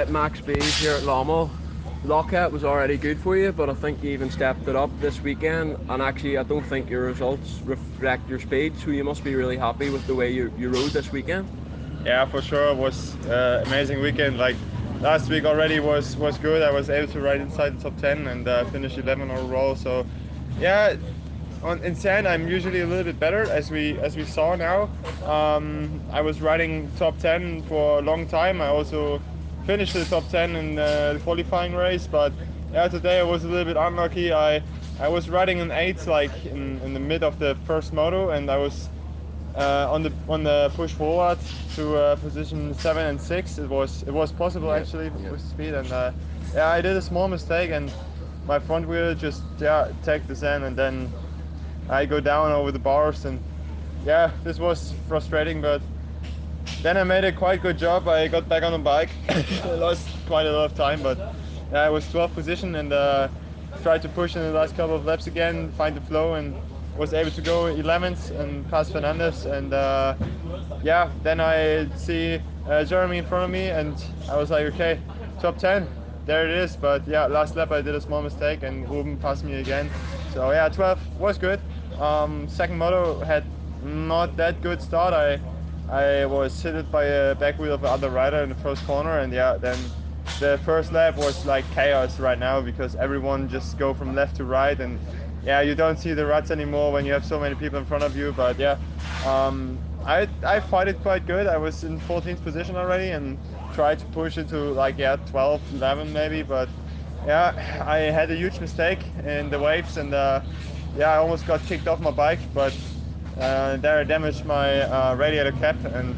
Max Spies here at Lommel. Loket was already good for you, but I think you even stepped it up this weekend. And actually, I don't think your results reflect your speed, so you must be really happy with the way you rode this weekend. Yeah, for sure. It was amazing weekend. Like last week already was good. I was able to ride inside the top 10 and finish 11 overall. So yeah, in sand I'm usually a little bit better, as we saw now. I was riding top 10 for a long time. I also finished the top 10 in the qualifying race, but yeah, today I was a little bit unlucky. I was riding an 8 like in the mid of the first moto, and I was on the push forward to position 7 and 6. It was possible actually with speed, and yeah, I did a small mistake, and my front wheel just tagged the sand, and then I go down over the bars, and yeah, this was frustrating, but then I made a quite good job. I got back on the bike. I lost quite a lot of time, but yeah, I was 12th position, and tried to push in the last couple of laps again, find the flow, and was able to go 11th and pass Fernandez. And yeah, then I see Jeremy in front of me, and I was like, okay, top 10, there it is. But yeah, last lap I did a small mistake, and Ruben passed me again. So yeah, 12 was good. Second moto had not that good start. I was hit by a back wheel of another rider in the first corner, and yeah, then the first lap was like chaos right now, because everyone just go from left to right, and yeah, you don't see the ruts anymore when you have so many people in front of you. But yeah, I fight it quite good. I was in 14th position already and tried to push it to like 12, 11 maybe, but yeah, I had a huge mistake in the waves, and yeah, I almost got kicked off my bike, but there I damaged my radiator cap, and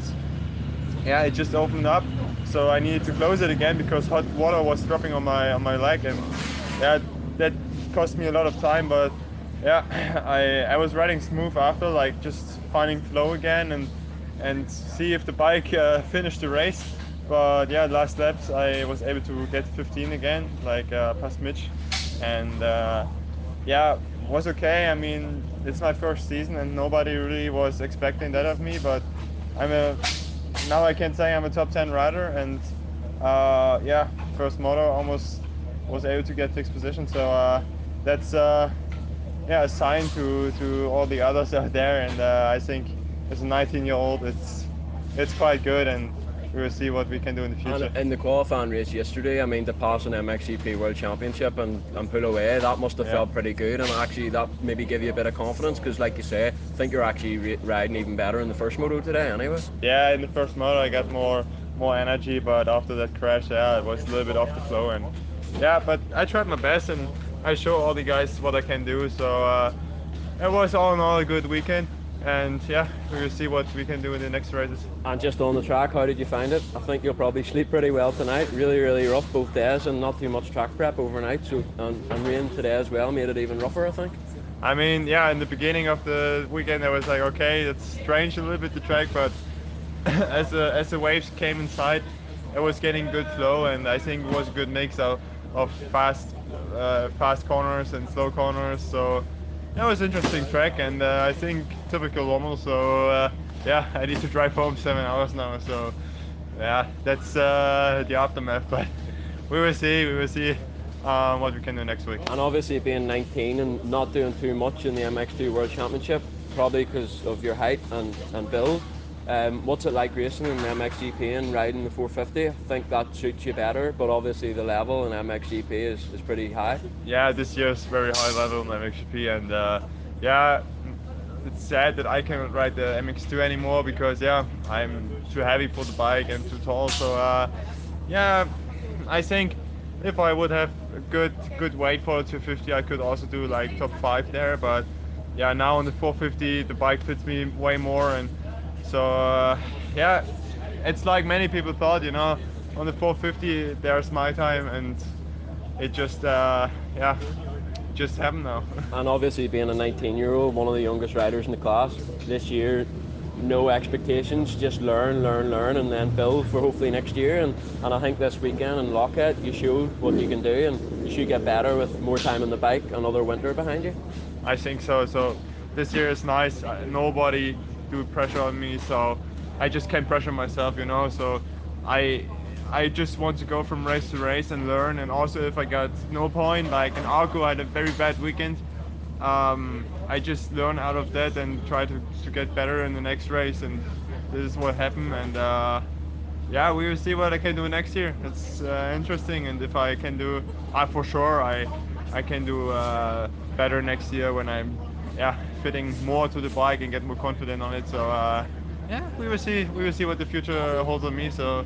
yeah, it just opened up, so I needed to close it again because hot water was dropping on my leg, and yeah, that cost me a lot of time. But yeah, I was riding smooth after, like just finding flow again, and see if the bike finished the race. But yeah, last laps I was able to get 15 again, like past Mitch, and yeah, was okay. I mean, it's my first season, and nobody really was expecting that of me. But I'm a now I can say I'm a top 10 rider, and yeah, first moto almost was able to get 6th position. So that's yeah, a sign to all the others out there, and I think as a 19-year-old, it's quite good, and we will see what we can do in the future. And in the qualifying race yesterday, I mean, to pass an MXGP World Championship and pull away, that must have felt pretty good, and actually that maybe give you a bit of confidence, because like you say, I think you're actually riding even better in the first moto today anyway. Yeah, in the first moto I got more energy, but after that crash, yeah, it was a little bit off the flow, and yeah, but I tried my best, and I show all the guys what I can do. So it was all in all a good weekend, and yeah, we will see what we can do in the next races. And just on the track, how did you find it? I think you'll probably sleep pretty well tonight. Really, really rough both days, and not too much track prep overnight. So and rain today as well made it even rougher, I think. I mean, yeah, in the beginning of the weekend I was like, okay, it's strange a little bit the track, but as the waves came inside, it was getting good flow, and I think it was a good mix of fast corners and slow corners. So that was an interesting track, and I think typical Lommel. So yeah, I need to drive home 7 hours now. So yeah, that's the aftermath. But we will see. We will see what we can do next week. And obviously being 19 and not doing too much in the MX2 World Championship, probably because of your height and build. What's it like racing in the MXGP and riding the 450? I think that suits you better, but obviously the level in MXGP is pretty high. Yeah, this year is very high level in MXGP, and yeah, it's sad that I cannot ride the MX2 anymore, because yeah, I'm too heavy for the bike and too tall. So yeah, I think if I would have a good weight for the 250, I could also do like top 5 there. But yeah, now on the 450 the bike fits me way more, and so yeah, it's like many people thought, on the 450 there's my time, and it just yeah, just happened now. And obviously being a 19-year-old, one of the youngest riders in the class this year, no expectations, just learn, and then build for hopefully next year. And I think this weekend in Loket, you showed what you can do, and you should get better with more time on the bike, another winter behind you. I think so. So this year is nice. Nobody do pressure on me, so I just can't pressure myself, So I I just want to go from race to race and learn. And also, if I got no point, like in Arco, I had a very bad weekend. I just learn out of that and try to get better in the next race. And this is what happened. And yeah, we will see what I can do next year. It's interesting. And if I can do, for sure, I can do better next year when I'm fitting more to the bike and get more confident on it. So yeah, we will see. We will see what the future holds on me. So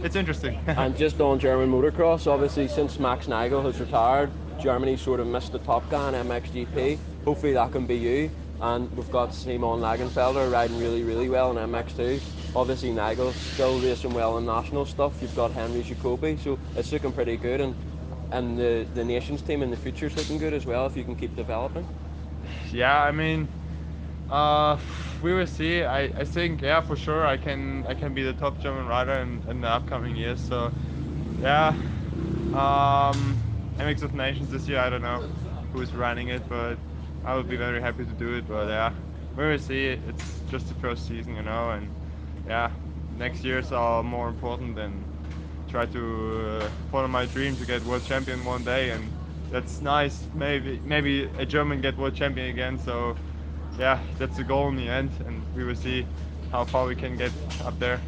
it's interesting. And just on German motocross, obviously since Max Nigel has retired, Germany sort of missed the top guy in MXGP. Hopefully that can be you. And we've got Simon Lagenfelder riding really, really well in MX2. Obviously Nigel's still racing well in national stuff. You've got Henry Jacobi, so it's looking pretty good. And the nations team in the future is looking good as well if you can keep developing. Yeah, I mean, we will see. I think yeah, for sure I can be the top German rider in the upcoming years. So yeah, MX of Nations this year. I don't know who's running it, but I would be very happy to do it. But yeah, we will see. It's just the first season, and yeah, next years are more important and try to follow my dream to get world champion one day. And that's nice. Maybe a German get world champion again. So yeah, that's the goal in the end, and we will see how far we can get up there.